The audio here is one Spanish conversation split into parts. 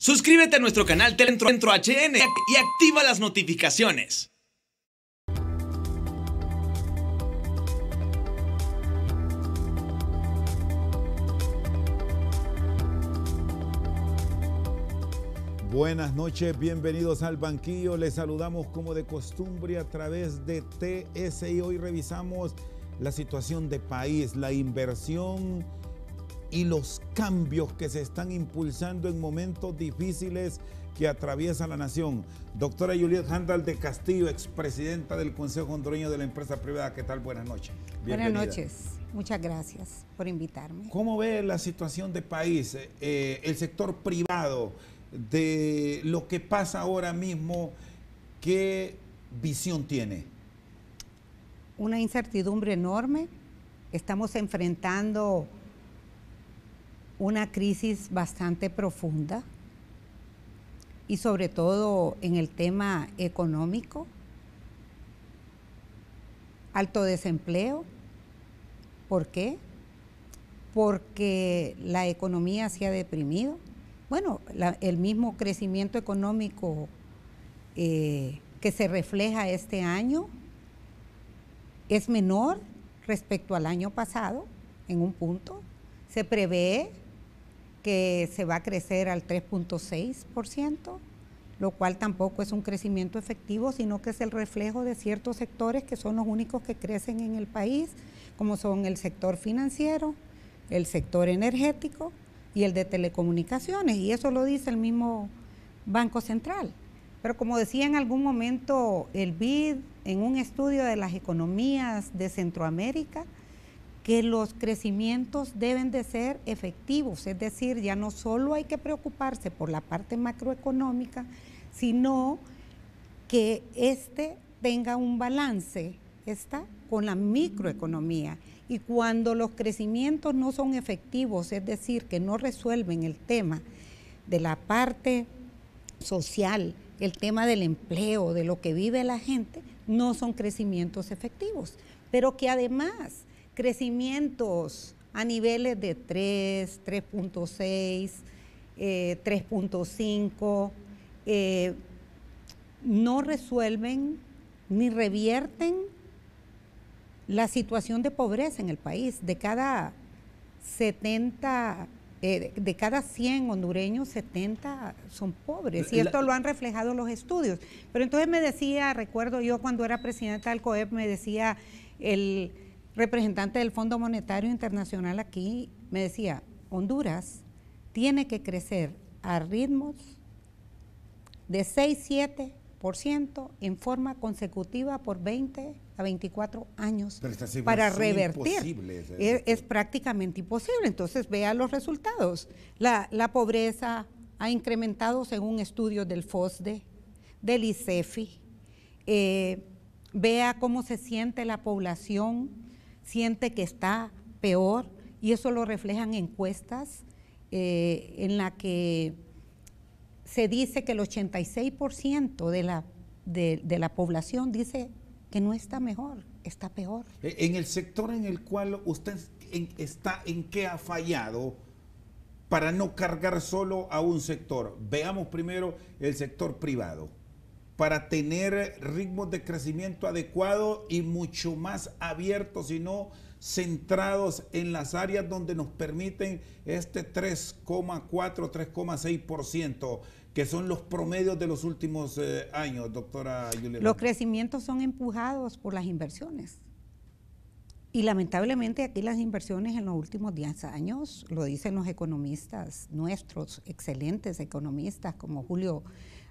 Suscríbete a nuestro canal Telecentro HN y activa las notificaciones. Buenas noches, bienvenidos al banquillo. Les saludamos como de costumbre a través de TSI. Hoy revisamos la situación de país, la inversión y los cambios que se están impulsando en momentos difíciles que atraviesa la nación. Doctora Juliet Handal de Castillo, expresidenta del Consejo Hondureño de la Empresa Privada. ¿Qué tal? Buenas noches. Bienvenida. Buenas noches. Muchas gracias por invitarme. ¿Cómo ve la situación de país, el sector privado, de lo que pasa ahora mismo? ¿Qué visión tiene? Una incertidumbre enorme. Estamos enfrentando una crisis bastante profunda y sobre todo en el tema económico. Alto desempleo. ¿Por qué? Porque la economía se ha deprimido. Bueno, el mismo crecimiento económico que se refleja este año es menor respecto al año pasado en un punto. Se prevé que se va a crecer al 3.6%, lo cual tampoco es un crecimiento efectivo, sino que es el reflejo de ciertos sectores que son los únicos que crecen en el país, como son el sector financiero, el sector energético y el de telecomunicaciones, y eso lo dice el mismo Banco Central. Pero como decía en algún momento el BID, en un estudio de las economías de Centroamérica, que los crecimientos deben de ser efectivos, es decir, ya no solo hay que preocuparse por la parte macroeconómica, sino que tenga un balance con la microeconomía. Y cuando los crecimientos no son efectivos, es decir, que no resuelven el tema de la parte social, el tema del empleo, de lo que vive la gente, no son crecimientos efectivos, pero que además crecimientos a niveles de 3, 3.6, 3.5, no resuelven ni revierten la situación de pobreza en el país. De cada 100 hondureños, 70 son pobres, y esto lo han reflejado los estudios. Pero entonces me decía, recuerdo yo cuando era presidenta del COEP, me decía el representante del Fondo Monetario Internacional aquí, me decía, Honduras tiene que crecer a ritmos de 6-7% en forma consecutiva por 20 a 24 años para revertir. Es prácticamente imposible. Entonces vea los resultados. La pobreza ha incrementado según estudios del FOSDE, del ICEFI. Vea cómo se siente la población, siente que está peor, y eso lo reflejan encuestas en la que se dice que el 86% de la población dice que no está mejor, está peor. En el sector en el cual usted está, ¿en qué ha fallado para no cargar solo a un sector? Veamos primero el sector privado, para tener ritmos de crecimiento adecuados y mucho más abiertos y no centrados en las áreas donde nos permiten 3,4, 3,6%, que son los promedios de los últimos años, doctora Juliet. Los crecimientos son empujados por las inversiones. Y lamentablemente aquí las inversiones en los últimos 10 años, lo dicen los economistas, nuestros excelentes economistas como Julio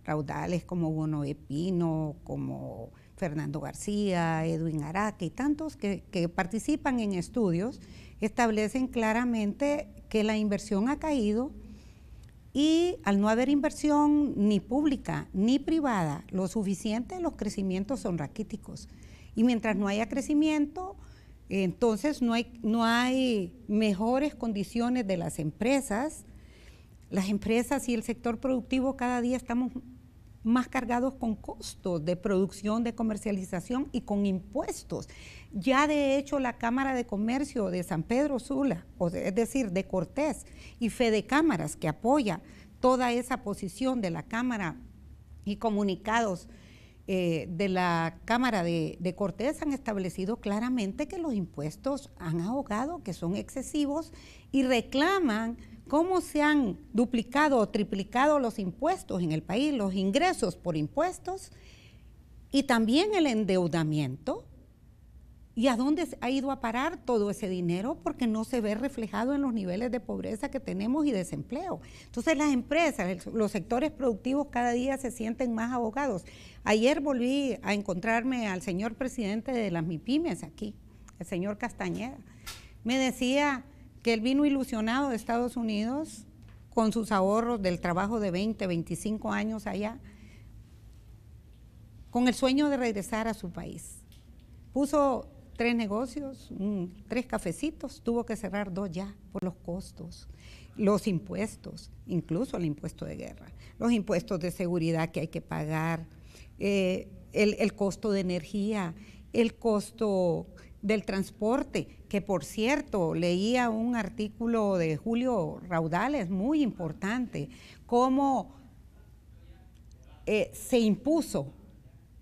Raudales, como Hugo Noé Pino, como Fernando García, Edwin Araque y tantos que participan en estudios, establecen claramente que la inversión ha caído, y al no haber inversión ni pública ni privada lo suficiente, los crecimientos son raquíticos. Y mientras no haya crecimiento, entonces no hay mejores condiciones de las empresas. Las empresas y el sector productivo cada día estamos más cargados con costos de producción, de comercialización y con impuestos. Ya de hecho la Cámara de Comercio de San Pedro Sula, es decir, de Cortés, y Fedecámaras, que apoya toda esa posición de la Cámara y comunicados de la Cámara de Cortes han establecido claramente que los impuestos han ahogado, que son excesivos, y reclaman cómo se han duplicado o triplicado los impuestos en el país, los ingresos por impuestos y también el endeudamiento. ¿Y a dónde ha ido a parar todo ese dinero? Porque no se ve reflejado en los niveles de pobreza que tenemos y desempleo. Entonces las empresas, los sectores productivos cada día se sienten más ahogados. Ayer volví a encontrarme al señor presidente de las MIPYMES aquí, el señor Castañeda. Me decía que él vino ilusionado de Estados Unidos con sus ahorros del trabajo de 20, 25 años allá, con el sueño de regresar a su país. Puso 3 negocios, 3 cafecitos, tuvo que cerrar 2 ya por los costos, los impuestos, incluso el impuesto de guerra, los impuestos de seguridad que hay que pagar, el costo de energía, el costo del transporte, que por cierto, leía un artículo de Julio Raudales muy importante, cómo se impuso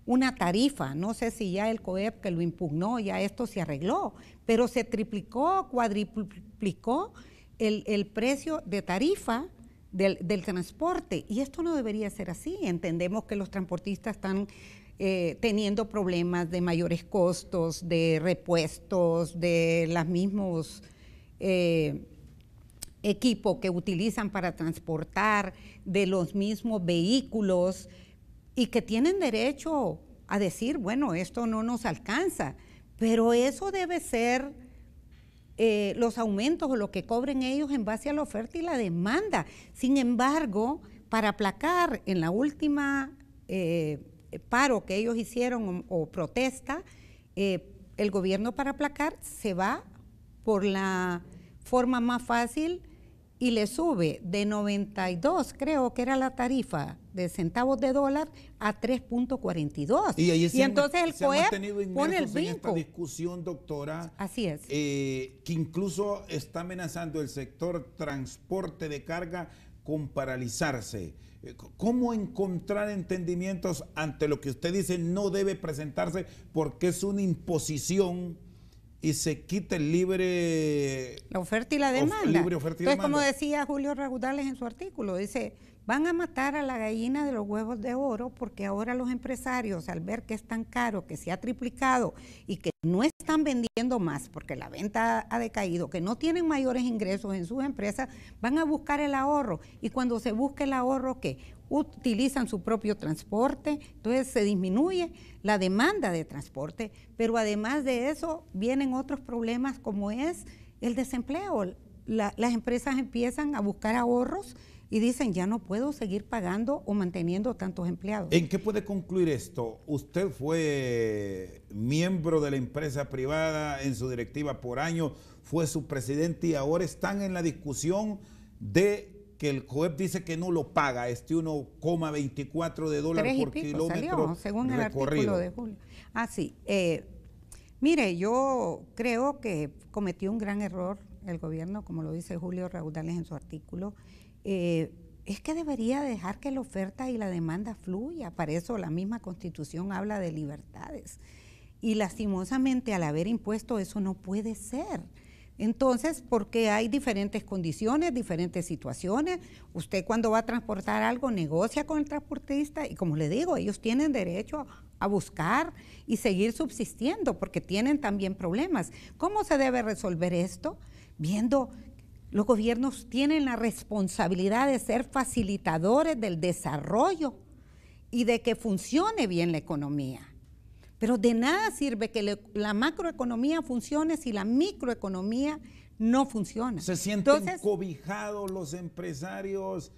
una tarifa, no sé si ya el COEP que lo impugnó, ya esto se arregló, pero se triplicó, cuadriplicó el precio de tarifa del transporte, y esto no debería ser así. Entendemos que los transportistas están teniendo problemas de mayores costos, de repuestos, de los mismos equipos que utilizan para transportar, de los mismos vehículos, y que tienen derecho a decir, bueno, esto no nos alcanza, pero eso debe ser los aumentos o lo que cobren ellos en base a la oferta y la demanda. Sin embargo, para aplacar en la última paro que ellos hicieron o protesta, el gobierno para aplacar se va por la forma más fácil y le sube de 92, creo que era la tarifa de centavos de dólar, a 3.42. Y entonces el COEP pone el brinco. En esta brinco. discusión, doctora, así es. Que incluso está amenazando el sector transporte de carga con paralizarse. ¿Cómo encontrar entendimientos ante lo que usted dice no debe presentarse porque es una imposición y se quita el la oferta y la demanda? Libre oferta y Entonces, demanda. como decía Julio Raudales en su artículo, dice, van a matar a la gallina de los huevos de oro porque ahora los empresarios, al ver que es tan caro, que se ha triplicado y que no están vendiendo más porque la venta ha decaído, que no tienen mayores ingresos en sus empresas, van a buscar el ahorro. Y cuando se busca el ahorro, ¿qué? Utilizan su propio transporte, entonces se disminuye la demanda de transporte, pero además de eso vienen otros problemas como es el desempleo. Las empresas empiezan a buscar ahorros y dicen, ya no puedo seguir pagando o manteniendo tantos empleados. ¿En qué puede concluir esto? Usted fue miembro de la empresa privada en su directiva por año, fue su presidente y ahora están en la discusión de que el COEP dice que no lo paga, $1,24 de dólar por kilómetro salió, según el artículo de Julio. Sí. Mire, yo creo que cometió un gran error el gobierno, como lo dice Julio Raudales en su artículo. Es que debería dejar que la oferta y la demanda fluya. Para eso la misma Constitución habla de libertades. Y lastimosamente, al haber impuesto, eso no puede ser. Entonces, porque hay diferentes condiciones, diferentes situaciones. Usted cuando va a transportar algo negocia con el transportista y, como le digo, ellos tienen derecho a buscar y seguir subsistiendo porque tienen también problemas. ¿Cómo se debe resolver esto? Viendo, los gobiernos tienen la responsabilidad de ser facilitadores del desarrollo y de que funcione bien la economía. Pero de nada sirve que la macroeconomía funcione si la microeconomía no funciona. ¿Se sienten cobijados los empresarios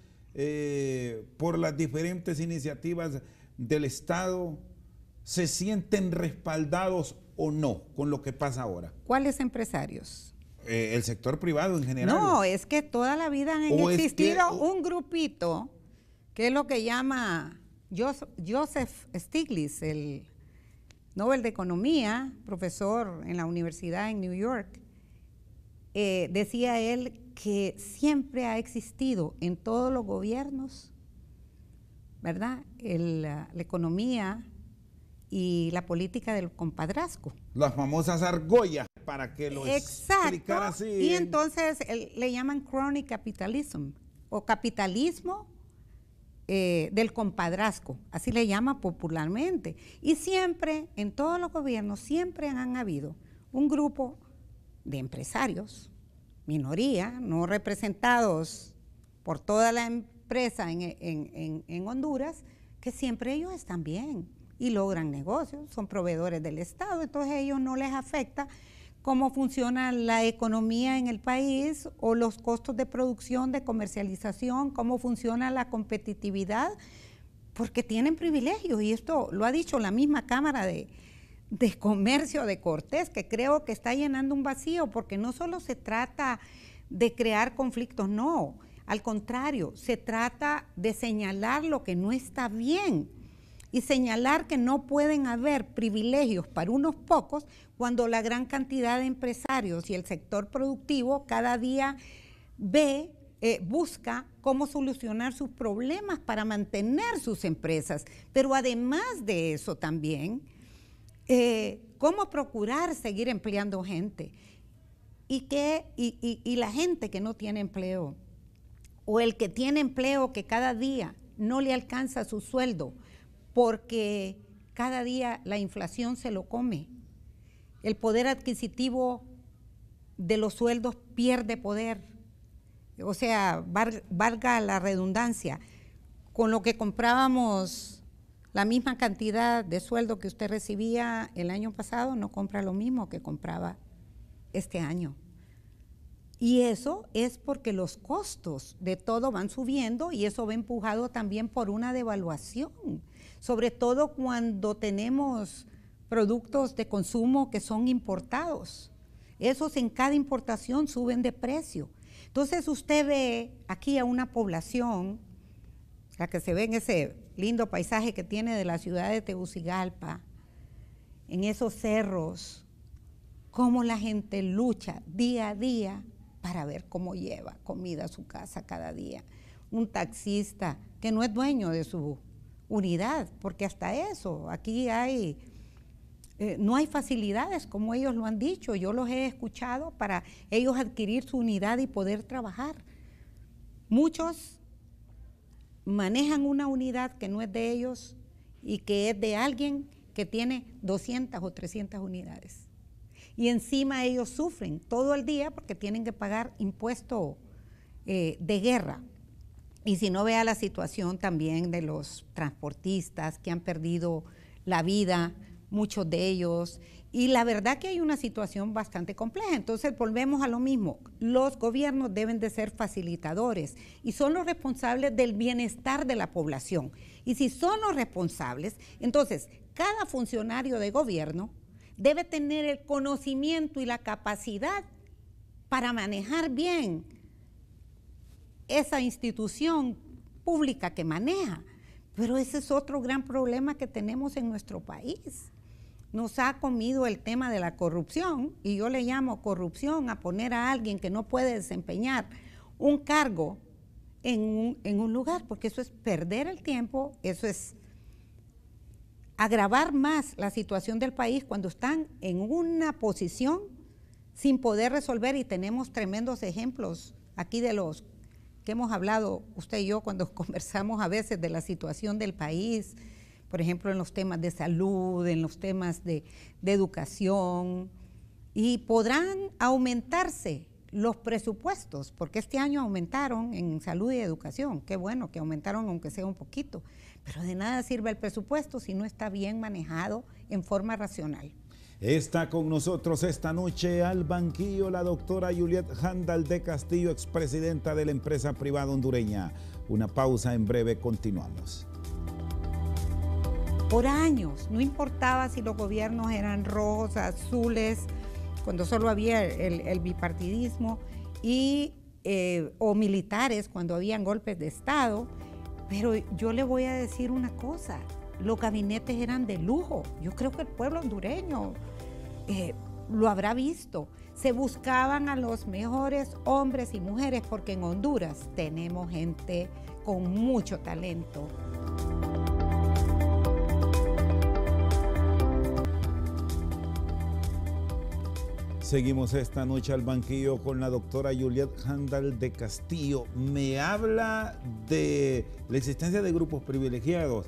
por las diferentes iniciativas del Estado? ¿Se sienten respaldados o no con lo que pasa ahora? ¿Cuáles empresarios? El sector privado en general. No, es que toda la vida han existido un grupito, que es lo que llama Joseph Stiglitz, el Nobel de Economía, profesor en la universidad en New York. decía él que siempre ha existido en todos los gobiernos, ¿verdad?, la economía y la política del compadrazgo. Las famosas argollas, para que lo explicara así. Y entonces le llaman crony capitalism, o capitalismo del compadrazgo, así le llama popularmente. Y siempre, en todos los gobiernos, siempre han habido un grupo de empresarios, minoría, no representados por toda la empresa en Honduras, que siempre ellos están bien y logran negocios, son proveedores del Estado, entonces a ellos no les afecta cómo funciona la economía en el país o los costos de producción, de comercialización, cómo funciona la competitividad, porque tienen privilegios, y esto lo ha dicho la misma Cámara de Comercio de Cortés, que creo que está llenando un vacío, porque no solo se trata de crear conflictos, no, al contrario, se trata de señalar lo que no está bien y señalar que no pueden haber privilegios para unos pocos cuando la gran cantidad de empresarios y el sector productivo cada día busca cómo solucionar sus problemas para mantener sus empresas, pero además de eso también, cómo procurar seguir empleando gente y la gente que no tiene empleo o el que tiene empleo que cada día no le alcanza su sueldo porque cada día la inflación se lo come, el poder adquisitivo de los sueldos pierde poder, o sea, valga la redundancia, con lo que comprábamos la misma cantidad de sueldo que usted recibía el año pasado, no compra lo mismo que compraba este año. Y eso es porque los costos de todo van subiendo y eso va empujado también por una devaluación, sobre todo cuando tenemos productos de consumo que son importados. Esos en cada importación suben de precio. Entonces usted ve aquí a una población, la que se ve en ese lindo paisaje que tiene de la ciudad de Tegucigalpa, en esos cerros, cómo la gente lucha día a día para ver cómo lleva comida a su casa cada día. Un taxista que no es dueño de su unidad, porque hasta eso, aquí no hay facilidades como ellos lo han dicho, yo los he escuchado para ellos adquirir su unidad y poder trabajar. Muchos manejan una unidad que no es de ellos y que es de alguien que tiene 200 o 300 unidades. Y encima ellos sufren todo el día porque tienen que pagar impuesto de guerra. Y si no, vea la situación también de los transportistas que han perdido la vida, muchos de ellos, y la verdad que hay una situación bastante compleja. Entonces volvemos a lo mismo, los gobiernos deben de ser facilitadores y son los responsables del bienestar de la población. Y si son los responsables, entonces cada funcionario de gobierno debe tener el conocimiento y la capacidad para manejar bien esa institución pública que maneja. Pero ese es otro gran problema que tenemos en nuestro país. Nos ha comido el tema de la corrupción, y yo le llamo corrupción a poner a alguien que no puede desempeñar un cargo en un lugar, porque eso es perder el tiempo, eso es agravar más la situación del país cuando están en una posición sin poder resolver, y tenemos tremendos ejemplos aquí de los que hemos hablado usted y yo cuando conversamos a veces de la situación del país, por ejemplo en los temas de salud, en los temas de educación, y podrán aumentarse los presupuestos, porque este año aumentaron en salud y educación, qué bueno que aumentaron aunque sea un poquito, pero de nada sirve el presupuesto si no está bien manejado en forma racional. Está con nosotros esta noche al banquillo la doctora Juliet Handal de Castillo, expresidenta de la empresa privada hondureña. Una pausa, en breve continuamos. Por años, no importaba si los gobiernos eran rojos, azules, cuando solo había el bipartidismo, o militares cuando habían golpes de Estado, pero yo le voy a decir una cosa, los gabinetes eran de lujo. Yo creo que el pueblo hondureño lo habrá visto. Se buscaban a los mejores hombres y mujeres porque en Honduras tenemos gente con mucho talento. Seguimos esta noche al banquillo con la doctora Juliet Handal de Castillo. Me habla de la existencia de grupos privilegiados.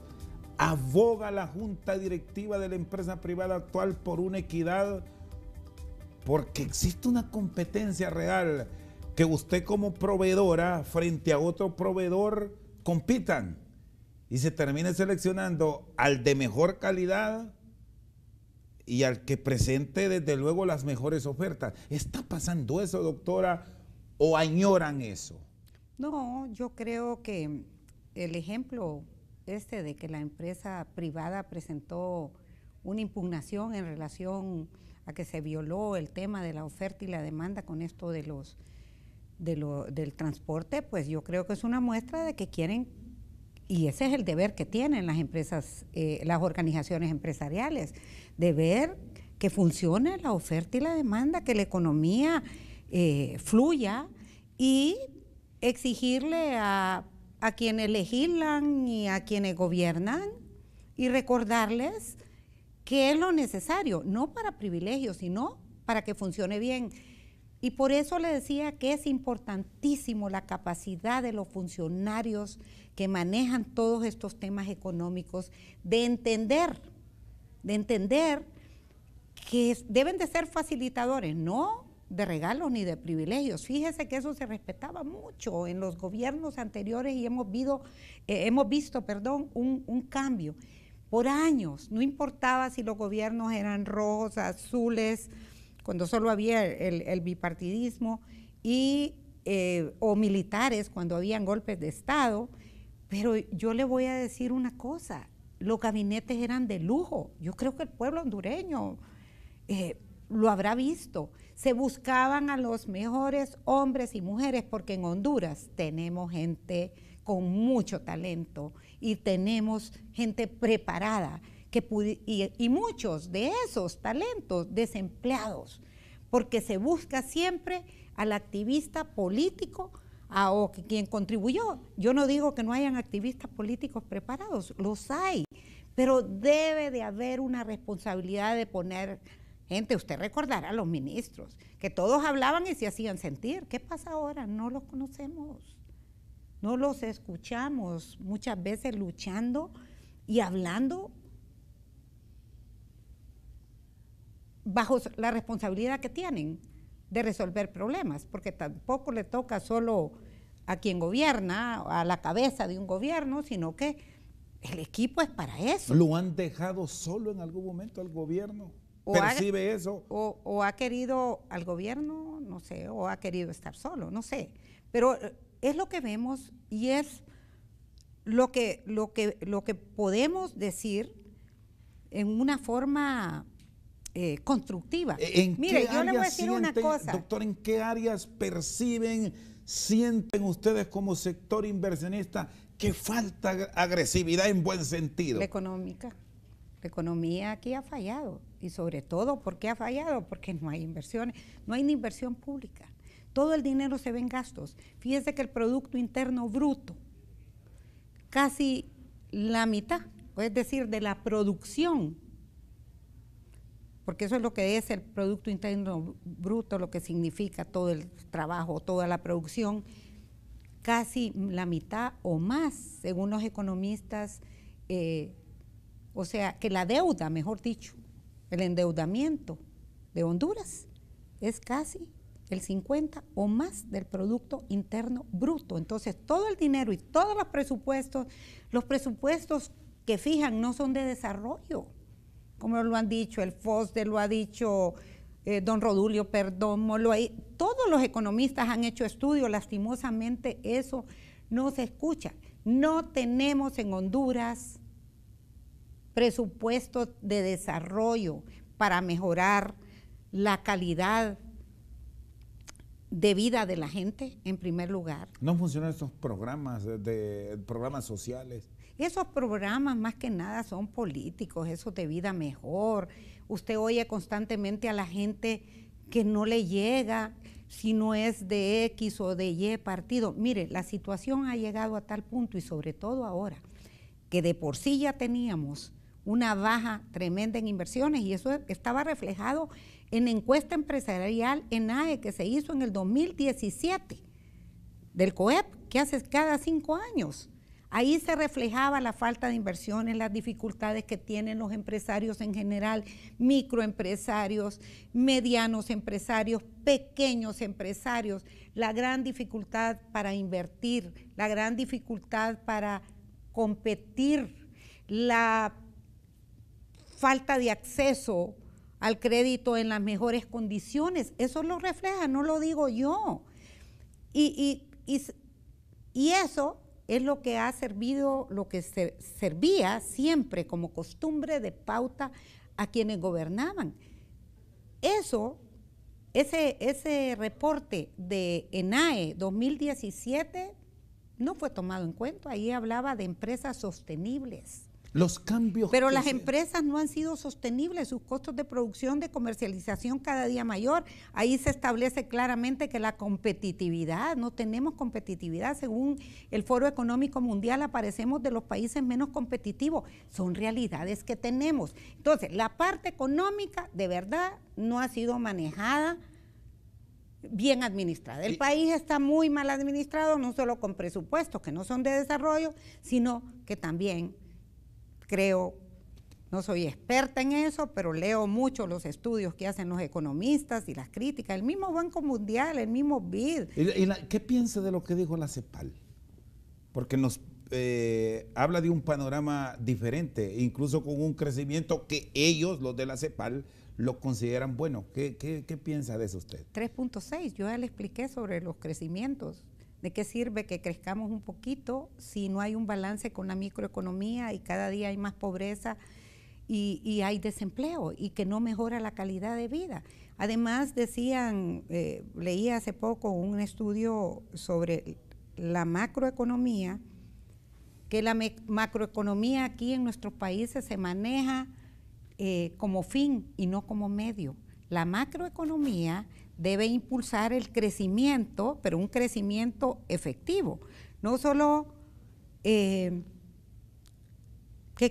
Aboga la junta directiva de la empresa privada actual por una equidad, porque existe una competencia real, que usted como proveedora frente a otro proveedor compitan y se termine seleccionando al de mejor calidad y al que presente desde luego las mejores ofertas. ¿Está pasando eso, doctora, o añoran eso? No, yo creo que el ejemplo de que la empresa privada presentó una impugnación en relación a que se violó el tema de la oferta y la demanda con esto del transporte, pues yo creo que es una muestra de que quieren, y ese es el deber que tienen las empresas, las organizaciones empresariales, de ver que funcione la oferta y la demanda, que la economía fluya, y exigirle a quienes legislan y a quienes gobiernan y recordarles que es lo necesario, no para privilegios, sino para que funcione bien. Y por eso le decía que es importantísimo la capacidad de los funcionarios que manejan todos estos temas económicos, de entender que deben de ser facilitadores, no de regalos ni de privilegios. Fíjese que eso se respetaba mucho en los gobiernos anteriores y hemos visto un cambio. Por años, no importaba si los gobiernos eran rojos, azules, cuando solo había el bipartidismo, o militares cuando habían golpes de Estado, pero yo le voy a decir una cosa, los gabinetes eran de lujo. Yo creo que el pueblo hondureño lo habrá visto. Se buscaban a los mejores hombres y mujeres porque en Honduras tenemos gente con mucho talento y tenemos gente preparada y muchos de esos talentos desempleados, porque se busca siempre al activista político o quien contribuyó. Yo no digo que no hayan activistas políticos preparados, los hay, pero debe de haber una responsabilidad de poner gente. Usted recordará a los ministros, que todos hablaban y se hacían sentir. ¿Qué pasa ahora? No los conocemos, no los escuchamos, muchas veces luchando y hablando bajo la responsabilidad que tienen de resolver problemas, porque tampoco le toca solo a quien gobierna, a la cabeza de un gobierno, sino que el equipo es para eso. ¿Lo han dejado solo en algún momento al gobierno? ¿Percibe eso? O ha querido al gobierno, no sé, o ha querido estar solo, no sé. Pero es lo que vemos y es lo que podemos decir en una forma constructiva. Mire, yo le voy a decir una cosa. Doctor, ¿en qué áreas sienten ustedes como sector inversionista que falta agresividad en buen sentido? La económica. La economía aquí ha fallado. Y sobre todo, ¿por qué ha fallado? Porque no hay inversiones, no hay ni inversión pública. Todo el dinero se ve en gastos. Fíjese que el Producto Interno Bruto, casi la mitad, es decir, de la producción, porque eso es lo que es el Producto Interno Bruto, lo que significa todo el trabajo, toda la producción, casi la mitad o más, según los economistas, o sea, que la deuda, mejor dicho, el endeudamiento de Honduras es casi el 50 o más del Producto Interno Bruto. Entonces, todo el dinero y todos los presupuestos que fijan no son de desarrollo, como lo han dicho el FOSDE, lo ha dicho don Rodulio Perdomo, todos los economistas han hecho estudios, lastimosamente eso no se escucha. No tenemos en Honduras presupuestos de desarrollo para mejorar la calidad de vida de la gente, en primer lugar. ¿No funcionan estos programas programas sociales? Esos programas más que nada son políticos, esos de vida mejor. Usted oye constantemente a la gente que no le llega si no es de X o de Y partido. Mire, la situación ha llegado a tal punto, y sobre todo ahora, que de por sí ya teníamos una baja tremenda en inversiones, y eso estaba reflejado en encuesta empresarial ENAE que se hizo en el 2017 del COEP, que hace cada 5 años. Ahí se reflejaba la falta de inversiones, las dificultades que tienen los empresarios en general, microempresarios, medianos empresarios, pequeños empresarios, la gran dificultad para invertir, la gran dificultad para competir, la falta de acceso al crédito en las mejores condiciones. Eso lo refleja, no lo digo yo. Y eso es lo que ha servido, lo que servía siempre como costumbre de pauta a quienes gobernaban. Ese reporte de ENAE 2017 no fue tomado en cuenta. Ahí hablaba de empresas sostenibles. Los cambios. Pero las empresas no han sido sostenibles, sus costos de producción, de comercialización cada día mayor. Ahí se establece claramente que la competitividad, no tenemos competitividad. Según el Foro Económico Mundial, aparecemos de los países menos competitivos. Son realidades que tenemos. Entonces, la parte económica de verdad no ha sido manejada, bien administrada. El país está muy mal administrado, no solo con presupuestos que no son de desarrollo, sino que también creo, no soy experta en eso, pero leo mucho los estudios que hacen los economistas y las críticas, el mismo Banco Mundial, el mismo BID. ¿Qué piensa de lo que dijo la CEPAL? Porque nos habla de un panorama diferente, incluso con un crecimiento que ellos, los de la CEPAL, lo consideran bueno. ¿Qué piensa de eso usted? 3.6, yo ya le expliqué sobre los crecimientos. ¿De qué sirve que crezcamos un poquito si no hay un balance con la microeconomía y cada día hay más pobreza y hay desempleo y que no mejora la calidad de vida? Además decían, leí hace poco un estudio sobre la macroeconomía, que la macroeconomía aquí en nuestros países se maneja como fin y no como medio. La macroeconomía debe impulsar el crecimiento, pero un crecimiento efectivo, no solo que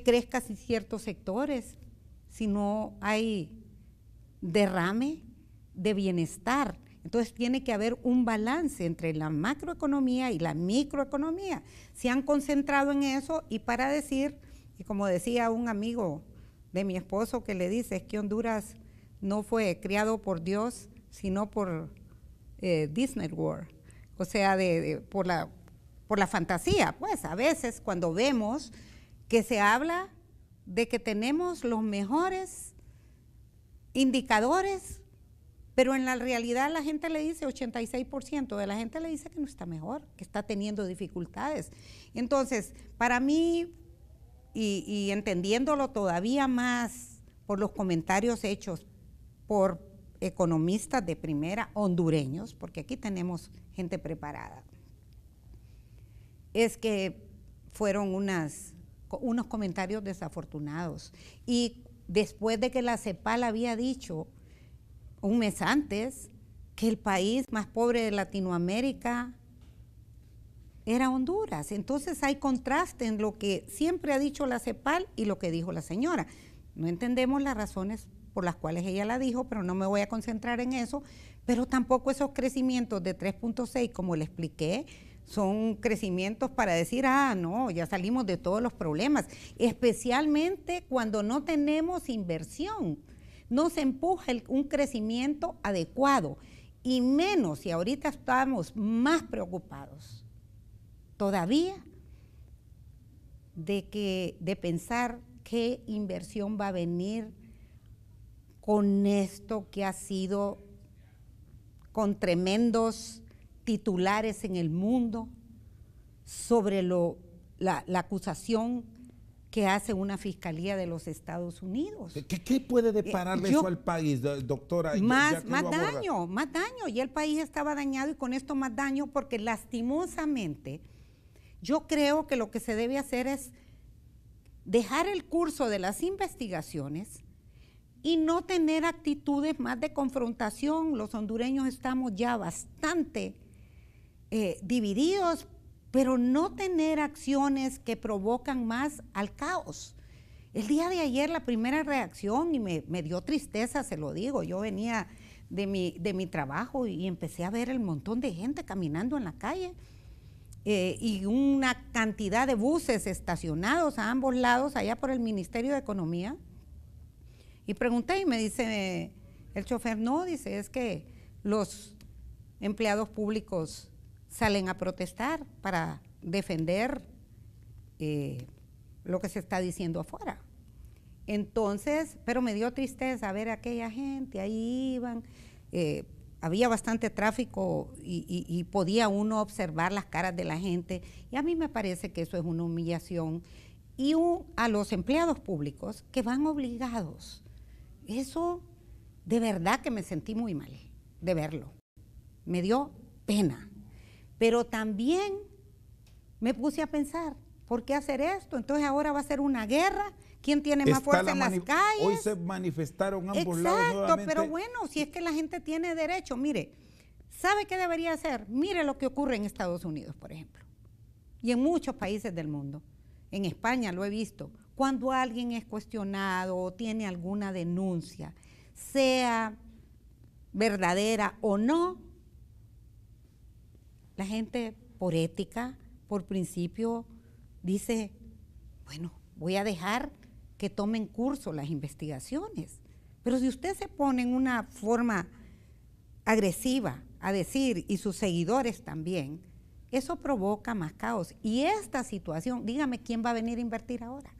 crezca en ciertos sectores, sino hay derrame de bienestar. Entonces tiene que haber un balance entre la macroeconomía y la microeconomía. Se han concentrado en eso, y para decir, y como decía un amigo de mi esposo que le dice, es que Honduras no fue criado por Dios, sino por Disney World, o sea, por la fantasía. Pues a veces cuando vemos que se habla de que tenemos los mejores indicadores, pero en la realidad la gente le dice, 86% de la gente le dice que no está mejor, que está teniendo dificultades. Entonces, para mí, y entendiéndolo todavía más por los comentarios hechos por economistas de primera, hondureños, porque aquí tenemos gente preparada, es que fueron unos comentarios desafortunados. Y después de que la CEPAL había dicho un mes antes que el país más pobre de Latinoamérica era Honduras. Entonces hay contraste en lo que siempre ha dicho la CEPAL y lo que dijo la señora. No entendemos las razones por las cuales ella la dijo, pero no me voy a concentrar en eso, pero tampoco esos crecimientos de 3.6, como le expliqué, son crecimientos para decir, no, ya salimos de todos los problemas, especialmente cuando no tenemos inversión, no se empuja un crecimiento adecuado, y menos si ahorita estamos más preocupados todavía de pensar qué inversión va a venir con esto que ha sido con tremendos titulares en el mundo sobre la acusación que hace una fiscalía de los Estados Unidos. ¿Qué puede depararle eso al país, doctora? Más daño, y el país estaba dañado, y con esto más daño, porque lastimosamente yo creo que lo que se debe hacer es dejar el curso de las investigaciones, y no tener actitudes más de confrontación. Los hondureños estamos ya bastante divididos, pero no tener acciones que provocan más al caos. El día de ayer la primera reacción, y me dio tristeza, se lo digo, yo venía de mi trabajo y empecé a ver el montón de gente caminando en la calle y una cantidad de buses estacionados a ambos lados allá por el Ministerio de Economía. Y pregunté y me dice el chofer, no, dice, es que los empleados públicos salen a protestar para defender lo que se está diciendo afuera. Entonces, pero me dio tristeza ver a aquella gente, ahí iban, había bastante tráfico y podía uno observar las caras de la gente, y a mí me parece que eso es una humillación. Y a los empleados públicos que van obligados, eso de verdad que me sentí muy mal de verlo, me dio pena. Pero también me puse a pensar, ¿por qué hacer esto? Entonces ahora va a ser una guerra. ¿Quién tiene más fuerza en las calles? Hoy se manifestaron ambos lados nuevamente. Exacto, pero bueno, si es que la gente tiene derecho. Mire, ¿sabe qué debería hacer? Mire lo que ocurre en Estados Unidos, por ejemplo, y en muchos países del mundo. En España lo he visto. Cuando alguien es cuestionado o tiene alguna denuncia, sea verdadera o no, la gente por ética, por principio, dice, bueno, voy a dejar que tomen curso las investigaciones. Pero si usted se pone en una forma agresiva a decir, y sus seguidores también, eso provoca más caos. Y esta situación, dígame, ¿quién va a venir a invertir ahora?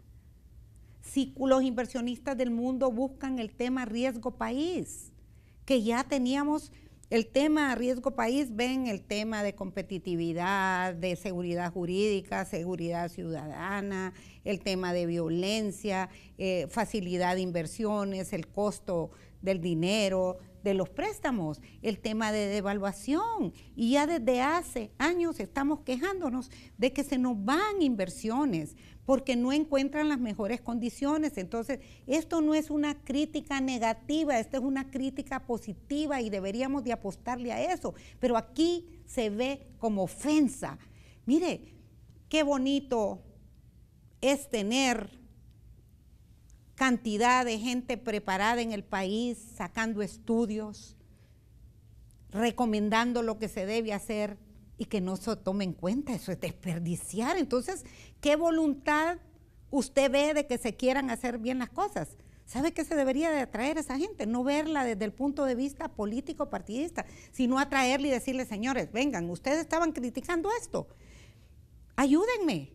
Si los inversionistas del mundo buscan el tema riesgo país, que ya teníamos el tema riesgo país, ven el tema de competitividad, de seguridad jurídica, seguridad ciudadana, el tema de violencia, facilidad de inversiones, el costo del dinero, de los préstamos, el tema de devaluación, y ya desde hace años estamos quejándonos de que se nos van inversiones porque no encuentran las mejores condiciones. Entonces, esto no es una crítica negativa, esto es una crítica positiva y deberíamos de apostarle a eso, pero aquí se ve como ofensa. Mire, qué bonito es tener cantidad de gente preparada en el país, sacando estudios, recomendando lo que se debe hacer y que no se tome en cuenta. Eso es desperdiciar. Entonces, ¿qué voluntad usted ve de que se quieran hacer bien las cosas? ¿Sabe qué se debería de atraer a esa gente? No verla desde el punto de vista político partidista, sino atraerle y decirle, señores, vengan, ustedes estaban criticando esto, ayúdenme,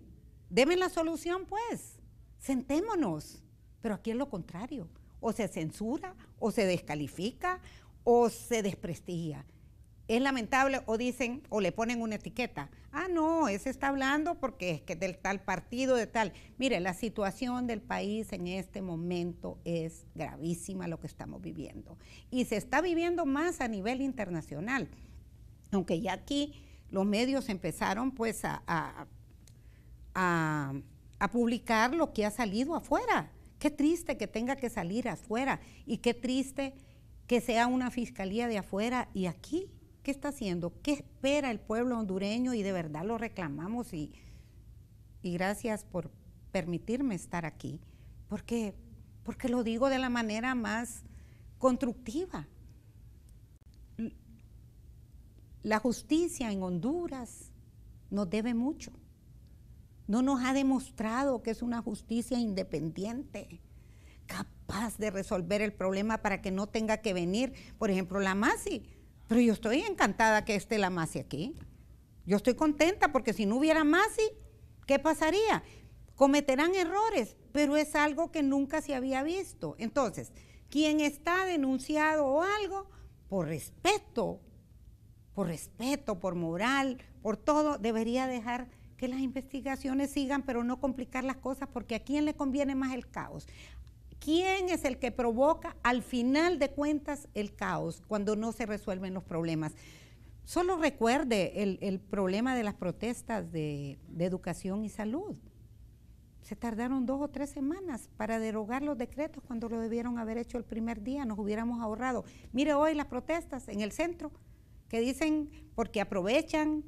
denme la solución pues, sentémonos. Pero aquí es lo contrario, o se censura, o se descalifica, o se desprestigia. Es lamentable, o dicen, o le ponen una etiqueta. Ah, no, ese está hablando porque es que del tal partido, de tal. Mire, la situación del país en este momento es gravísima, lo que estamos viviendo. Y se está viviendo más a nivel internacional. Aunque ya aquí los medios empezaron pues a publicar lo que ha salido afuera. Qué triste que tenga que salir afuera y qué triste que sea una fiscalía de afuera. Y aquí, ¿qué está haciendo? ¿Qué espera el pueblo hondureño? Y de verdad lo reclamamos y gracias por permitirme estar aquí, porque lo digo de la manera más constructiva. La justicia en Honduras nos debe mucho. No nos ha demostrado que es una justicia independiente, capaz de resolver el problema para que no tenga que venir, por ejemplo, la MASI. Pero yo estoy encantada que esté la MASI aquí. Yo estoy contenta porque si no hubiera MASI, ¿qué pasaría? Cometerán errores, pero es algo que nunca se había visto. Entonces, quien está denunciado o algo, por respeto, por moral, por todo, debería dejar que las investigaciones sigan, pero no complicar las cosas, porque ¿a quién le conviene más el caos? ¿Quién es el que provoca al final de cuentas el caos cuando no se resuelven los problemas? Solo recuerde el problema de las protestas de educación y salud. se tardaron 2 o 3 semanas para derogar los decretos cuando lo debieron haber hecho el primer día, nos hubiéramos ahorrado. Mire hoy las protestas en el centro, que dicen, porque aprovechan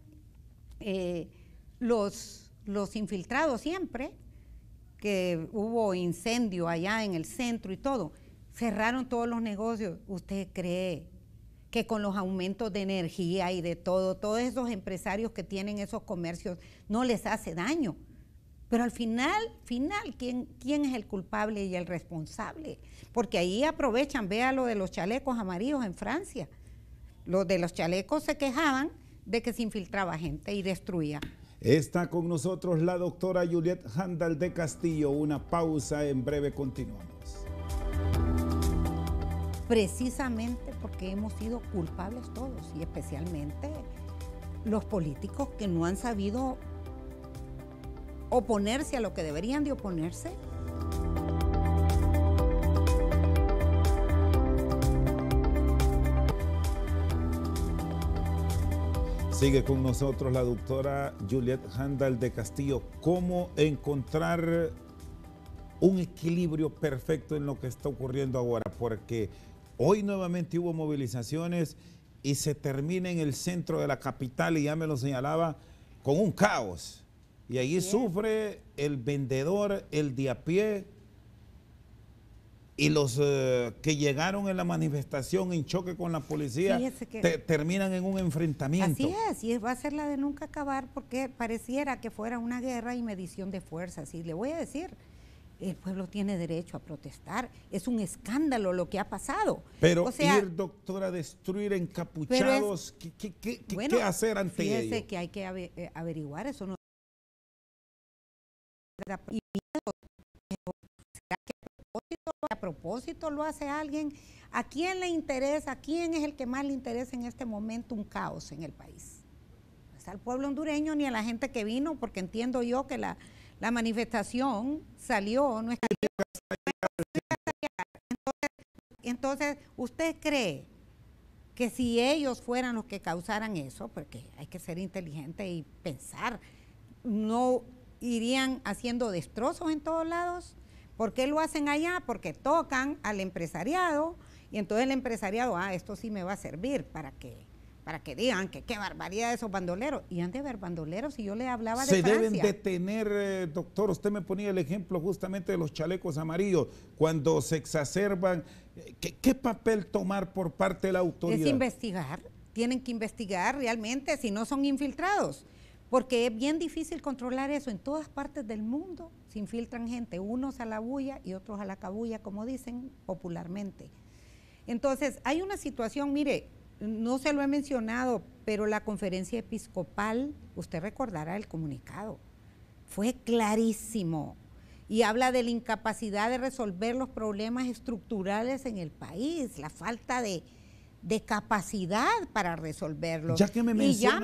los infiltrados siempre, que hubo incendio allá en el centro y todo, cerraron todos los negocios. ¿Usted cree que con los aumentos de energía y de todo, todos esos empresarios que tienen esos comercios no les hace daño? Pero al final, ¿quién es el culpable y el responsable? Porque ahí aprovechan, vea lo de los chalecos amarillos en Francia. Los de los chalecos se quejaban de que se infiltraba gente y destruía. Está con nosotros la doctora Juliet Handal de Castillo. Una pausa, en breve continuamos. Precisamente porque hemos sido culpables todos, y especialmente los políticos que no han sabido oponerse a lo que deberían de oponerse. Sigue con nosotros la doctora Juliet Handal de Castillo. ¿Cómo encontrar un equilibrio perfecto en lo que está ocurriendo ahora? Porque hoy nuevamente hubo movilizaciones y se termina en el centro de la capital, y ya me lo señalaba, con un caos. Y allí sufre el vendedor, el de a pie, y los que llegaron en la manifestación en choque con la policía terminan en un enfrentamiento. Así es, y va a ser la de nunca acabar, porque pareciera que fuera una guerra y medición de fuerzas. Y le voy a decir, el pueblo tiene derecho a protestar. Es un escándalo lo que ha pasado. Pero ir, doctora, a destruir encapuchados, ¿qué hacer ante ello? Fíjese que hay que averiguar eso. No, y miedo, ¿será que a propósito lo hace alguien? ¿A quién le interesa? ¿A quién es el que más le interesa en este momento un caos en el país? No es al pueblo hondureño ni a la gente que vino, porque entiendo yo que la manifestación salió, no es que entonces, ¿usted cree que si ellos fueran los que causaran eso, porque hay que ser inteligente y pensar, no irían haciendo destrozos en todos lados? ¿Por qué lo hacen allá? Porque tocan al empresariado, y entonces el empresariado, esto sí me va a servir para que digan que qué barbaridad esos bandoleros. Y han de ver bandoleros, y yo le hablaba de Francia. Se deben detener, doctor. Usted me ponía el ejemplo justamente de los chalecos amarillos, cuando se exacerban. ¿Qué papel tomar por parte de la autoridad? Es investigar, tienen que investigar realmente si no son infiltrados, porque es bien difícil controlar eso. En todas partes del mundo se infiltran gente, unos a la bulla y otros a la cabulla, como dicen popularmente. Entonces, hay una situación, mire, no se lo he mencionado, pero la conferencia episcopal, usted recordará el comunicado, fue clarísimo y habla de la incapacidad de resolver los problemas estructurales en el país, la falta de capacidad para resolverlos. Ya que me menciona...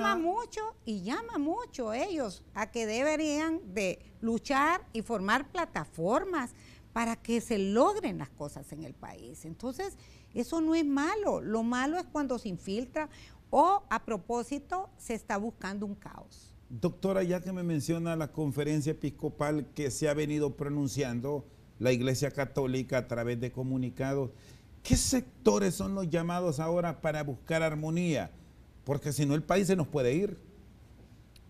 y llama mucho ellos a que deberían de luchar y formar plataformas para que se logren las cosas en el país. Entonces, eso no es malo. Lo malo es cuando se infiltra o a propósito se está buscando un caos. Doctora, ya que me menciona la conferencia episcopal que se ha venido pronunciando la Iglesia Católica a través de comunicados, ¿qué sectores son los llamados ahora para buscar armonía? Porque si no, el país se nos puede ir.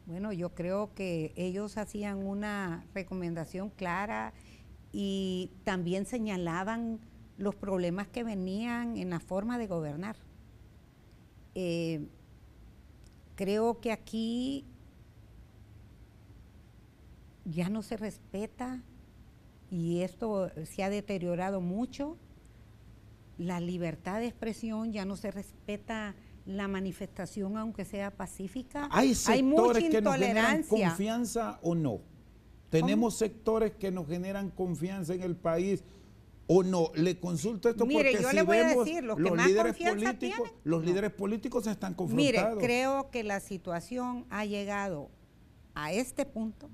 Bueno, yo creo que ellos hacían una recomendación clara y también señalaban los problemas que venían en la forma de gobernar. Creo que aquí ya no se respeta, y esto se ha deteriorado mucho, la libertad de expresión, ya no se respeta la manifestación aunque sea pacífica. ¿Hay sectores que nos generan intolerancia. confianza o no? ¿Tenemos sectores que nos generan confianza en el país o no? Le consulto esto. Mire, porque yo si le voy a vemos decir, los que los más líderes confianza políticos, tienen, los no. líderes políticos están confrontados. Mire, creo que la situación ha llegado a este punto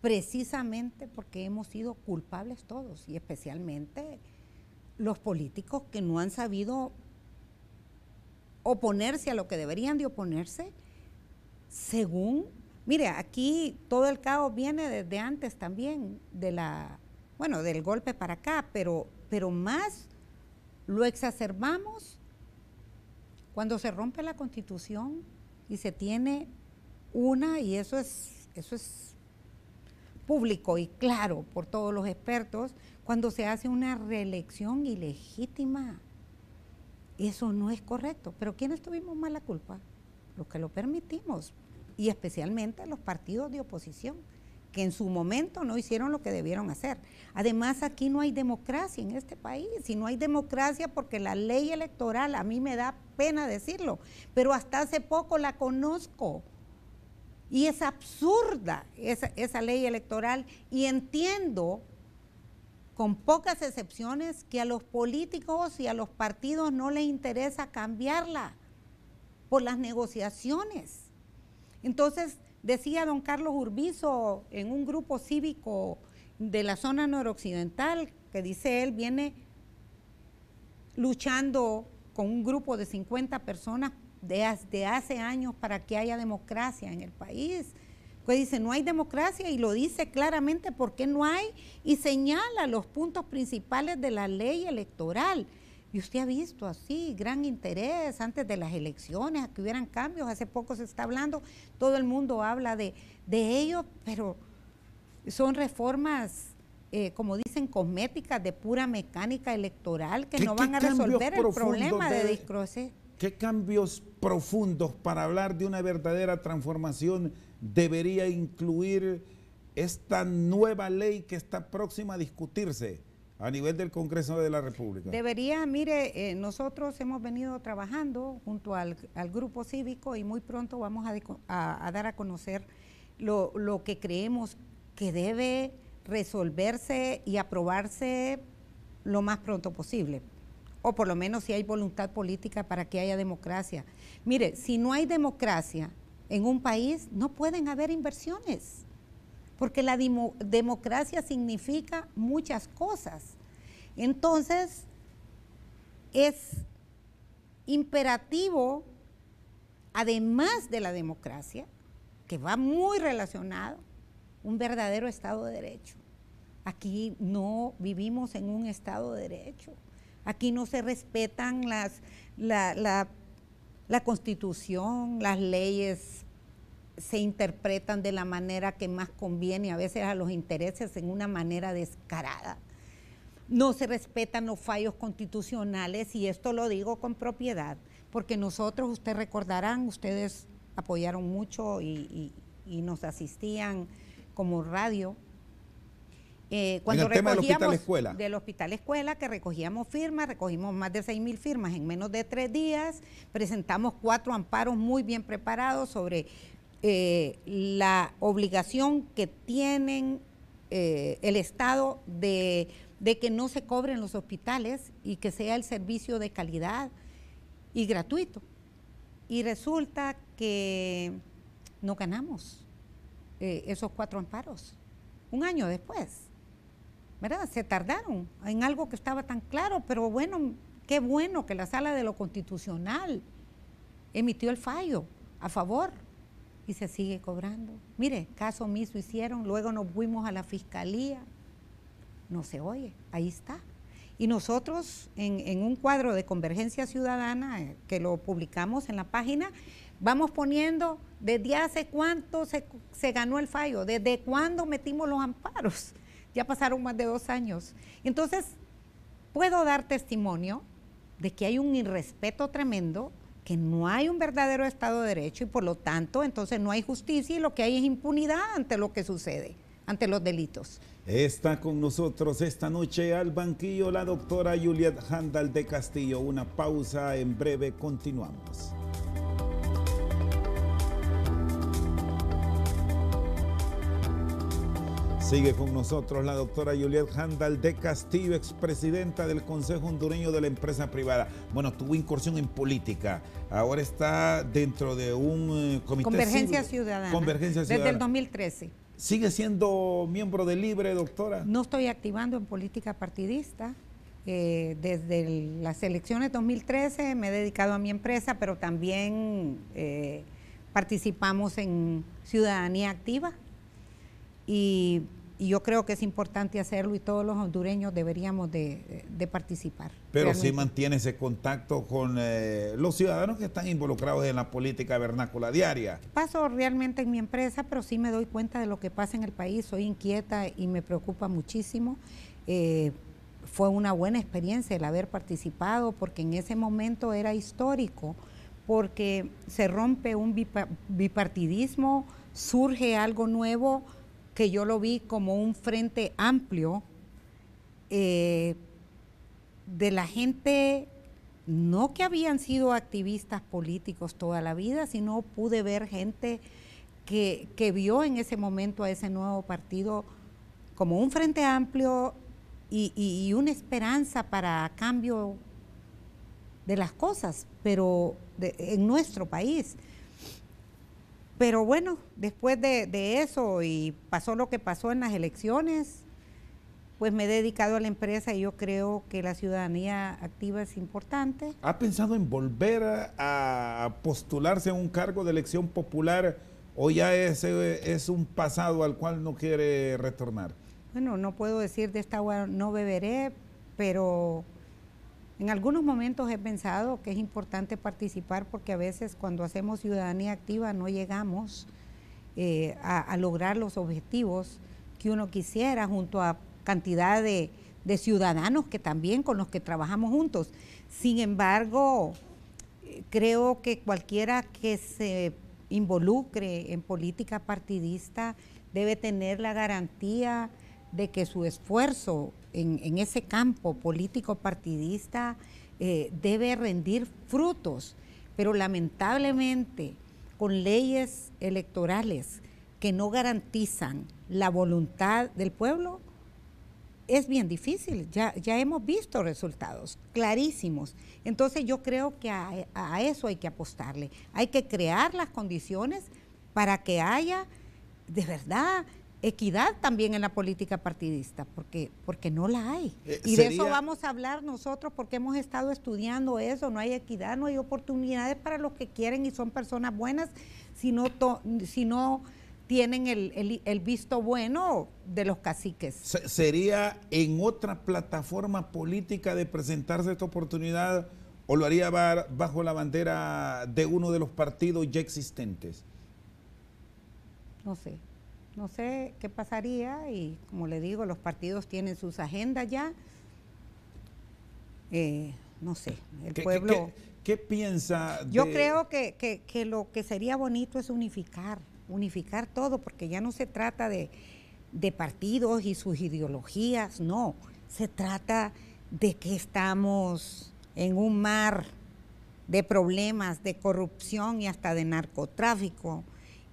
precisamente porque hemos sido culpables todos, y especialmente los políticos que no han sabido oponerse a lo que deberían de oponerse según Mire, aquí todo el caos viene desde antes también del golpe para acá, pero más lo exacerbamos cuando se rompe la Constitución y se tiene y eso es público y claro por todos los expertos, cuando se hace una reelección ilegítima. Eso no es correcto. Pero ¿quiénes tuvimos más la culpa? Los que lo permitimos, y especialmente los partidos de oposición, que en su momento no hicieron lo que debieron hacer. Además, aquí no hay democracia en este país, y no hay democracia porque la ley electoral, a mí me da pena decirlo, pero hasta hace poco la conozco, y es absurda esa ley electoral, y entiendo, con pocas excepciones, que a los políticos y a los partidos no les interesa cambiarla por las negociaciones. Entonces, decía don Carlos Urbizo en un grupo cívico de la zona noroccidental, que dice él viene luchando con un grupo de 50 personas desde hace años para que haya democracia en el país. Pues dice, no hay democracia, y lo dice claramente por qué no hay, y señala los puntos principales de la ley electoral. Y usted ha visto así gran interés antes de las elecciones, a que hubieran cambios. Hace poco se está hablando, todo el mundo habla de ello, pero son reformas, como dicen, cosméticas, de pura mecánica electoral, que no van a resolver el problema de discroce. ¿Qué cambios profundos para hablar de una verdadera transformación debería incluir esta nueva ley que está próxima a discutirse a nivel del Congreso de la República? Debería, mire, nosotros hemos venido trabajando junto al grupo cívico, y muy pronto vamos a dar a conocer lo que creemos que debe resolverse y aprobarse lo más pronto posible, o por lo menos si hay voluntad política para que haya democracia. Mire, si no hay democracia en un país, no pueden haber inversiones, porque la democracia significa muchas cosas. Entonces, es imperativo, además de la democracia, que va muy relacionado, un verdadero Estado de Derecho. Aquí no vivimos en un Estado de Derecho. Aquí no se respetan la Constitución, las leyes se interpretan de la manera que más conviene, a veces a los intereses, en una manera descarada. No se respetan los fallos constitucionales, y esto lo digo con propiedad, porque nosotros, ustedes recordarán, ustedes apoyaron mucho y nos asistían como radio, cuando recogíamos del Hospital Escuela, que recogíamos firmas, recogimos más de 6,000 firmas en menos de 3 días, presentamos 4 amparos muy bien preparados sobre la obligación que tienen el Estado de que no se cobren los hospitales y que sea el servicio de calidad y gratuito. Y resulta que no ganamos esos 4 amparos, un año después, ¿verdad? Se tardaron en algo que estaba tan claro, pero bueno, qué bueno que la Sala de lo Constitucional emitió el fallo a favor y se sigue cobrando. Mire, caso omiso hicieron, luego nos fuimos a la Fiscalía, no se oye, ahí está. Y nosotros en un cuadro de Convergencia Ciudadana, que lo publicamos en la página, vamos poniendo desde hace cuánto se ganó el fallo, desde cuándo metimos los amparos. Ya pasaron más de 2 años. Entonces, puedo dar testimonio de que hay un irrespeto tremendo, que no hay un verdadero Estado de Derecho, y por lo tanto, entonces no hay justicia, y lo que hay es impunidad ante lo que sucede, ante los delitos. Está con nosotros esta noche al banquillo la doctora Juliet Handal de Castillo. Una pausa, en breve continuamos. Sigue con nosotros la doctora Juliet Handal de Castillo, expresidenta del Consejo Hondureño de la Empresa Privada. Bueno, tuvo incursión en política, ahora está dentro de un comité Convergencia Ciudadana. Convergencia Ciudadana. Desde el 2013. ¿Sigue siendo miembro de Libre, doctora? No estoy activando en política partidista. Desde las elecciones 2013 me he dedicado a mi empresa, pero también participamos en Ciudadanía Activa y yo creo que es importante hacerlo y todos los hondureños deberíamos de participar. Pero realmente. sí mantiene ese contacto con los ciudadanos que están involucrados en la política vernácula diaria. Paso realmente en mi empresa, pero sí me doy cuenta de lo que pasa en el país, soy inquieta y me preocupa muchísimo. Fue una buena experiencia el haber participado porque en ese momento era histórico, porque se rompe un bipartidismo, surge algo nuevo que yo lo vi como un frente amplio de la gente, no que habían sido activistas políticos toda la vida, sino pude ver gente que vio en ese momento a ese nuevo partido como un frente amplio y una esperanza para cambio de las cosas, pero en nuestro país. Pero bueno, después de eso y pasó lo que pasó en las elecciones, pues me he dedicado a la empresa y yo creo que la ciudadanía activa es importante. ¿Ha pensado en volver a postularse a un cargo de elección popular o ya es un pasado al cual no quiere retornar? Bueno, no puedo decir de esta agua no beberé, pero en algunos momentos he pensado que es importante participar porque a veces cuando hacemos ciudadanía activa no llegamos a lograr los objetivos que uno quisiera junto a cantidad de ciudadanos que también con los que trabajamos juntos. Sin embargo, creo que cualquiera que se involucre en política partidista debe tener la garantía de que su esfuerzo en ese campo político partidista debe rendir frutos, pero lamentablemente con leyes electorales que no garantizan la voluntad del pueblo, es bien difícil, ya hemos visto resultados clarísimos. Entonces yo creo que a eso hay que apostarle, hay que crear las condiciones para que haya de verdad equidad también en la política partidista, porque no la hay. Y de eso vamos a hablar nosotros porque hemos estado estudiando eso, no hay equidad, no hay oportunidades para los que quieren y son personas buenas, si no tienen el visto bueno de los caciques. ¿Sería en otra plataforma política de presentarse esta oportunidad o lo haría bajo la bandera de uno de los partidos ya existentes? No sé qué pasaría y como le digo, los partidos tienen sus agendas ya. No sé, el pueblo... ¿Qué piensa? Yo creo que lo que sería bonito es unificar todo, porque ya no se trata de partidos y sus ideologías, no, se trata de que estamos en un mar de problemas, de corrupción y hasta de narcotráfico,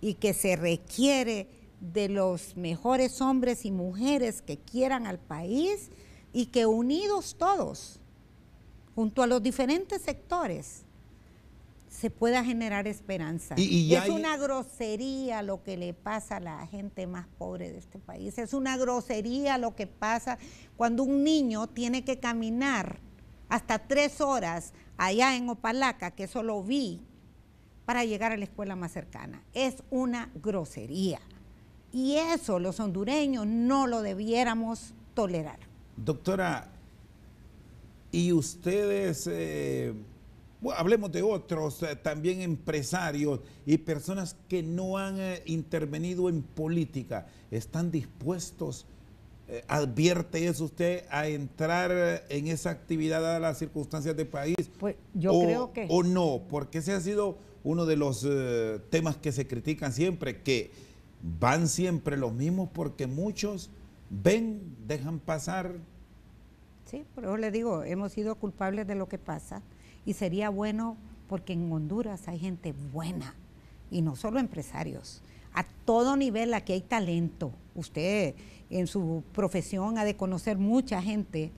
y que se requiere de los mejores hombres y mujeres que quieran al país y que unidos todos, junto a los diferentes sectores, se pueda generar esperanza. Es una grosería lo que le pasa a la gente más pobre de este país. Es una grosería lo que pasa cuando un niño tiene que caminar hasta 3 horas allá en Opalaca, que eso lo vi, para llegar a la escuela más cercana. Es una grosería. Y eso los hondureños no lo debiéramos tolerar. Doctora, y ustedes, hablemos de otros, también empresarios y personas que no han intervenido en política, ¿están dispuestos, advierte eso usted, a entrar en esa actividad a las circunstancias del país? Pues yo creo que... ¿O no? Porque ese ha sido uno de los temas que se critican siempre, que van siempre los mismos porque muchos ven, dejan pasar. Sí, por eso le digo, hemos sido culpables de lo que pasa y sería bueno porque en Honduras hay gente buena y no solo empresarios. A todo nivel aquí hay talento. Usted en su profesión ha de conocer mucha gente.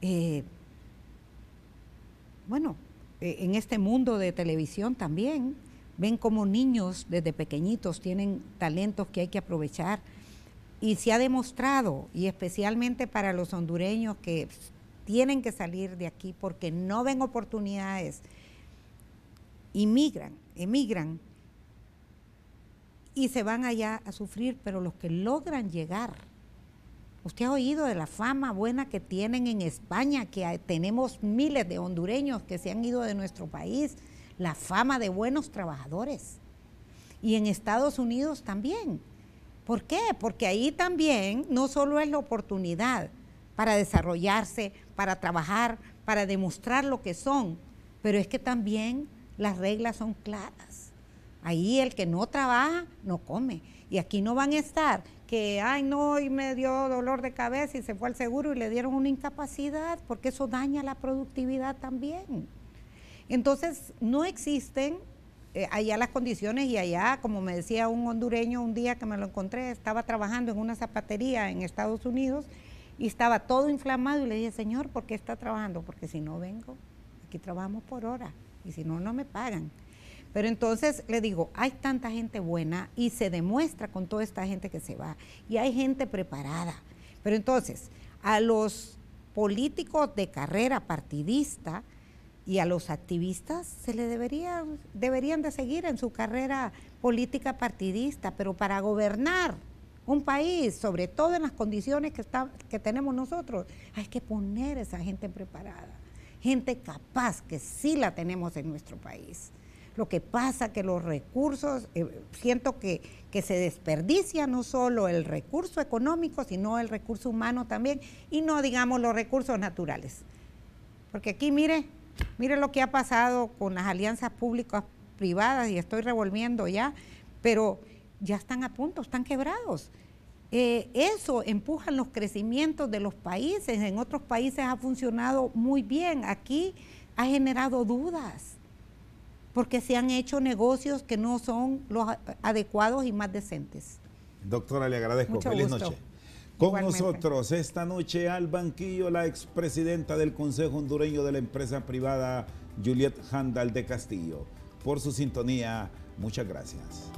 En este mundo de televisión también ven como niños desde pequeñitos tienen talentos que hay que aprovechar. Y se ha demostrado, y especialmente para los hondureños que tienen que salir de aquí porque no ven oportunidades, emigran, y se van allá a sufrir, pero los que logran llegar, usted ha oído de la fama buena que tienen en España, que tenemos miles de hondureños que se han ido de nuestro país, la fama de buenos trabajadores. Y en Estados Unidos también. ¿Por qué? Porque ahí también no solo es la oportunidad para desarrollarse, para trabajar, para demostrar lo que son, pero es que también las reglas son claras. Ahí el que no trabaja, no come. Y aquí no van a estar que, ay no, y me dio dolor de cabeza y se fue al seguro y le dieron una incapacidad, porque eso daña la productividad también. Entonces, no existen allá las condiciones, y allá, como me decía un hondureño un día que me lo encontré, estaba trabajando en una zapatería en Estados Unidos y estaba todo inflamado y le dije, señor, ¿por qué está trabajando? Porque si no vengo, aquí trabajamos por hora y si no, no me pagan. Pero entonces le digo, hay tanta gente buena y se demuestra con toda esta gente que se va y hay gente preparada. Pero entonces, a los políticos de carrera partidista y a los activistas se les deberían de seguir en su carrera política partidista, pero para gobernar un país, sobre todo en las condiciones que tenemos nosotros, hay que poner a esa gente preparada, gente capaz, que sí la tenemos en nuestro país. Lo que pasa que los recursos, siento que se desperdicia no solo el recurso económico, sino el recurso humano también, y no digamos los recursos naturales. Porque aquí mire lo que ha pasado con las alianzas públicas privadas, y estoy revolviendo ya, pero ya están a punto, están quebrados. Eso empujan los crecimientos de los países, en otros países ha funcionado muy bien, aquí ha generado dudas, porque se han hecho negocios que no son los adecuados y más decentes. Doctora, le agradezco. Mucho Feliz gusto. noche. Con Igualmente. nosotros esta noche al banquillo la expresidenta del Consejo Hondureño de la empresa privada, Juliet Handal de Castillo. Por su sintonía, muchas gracias.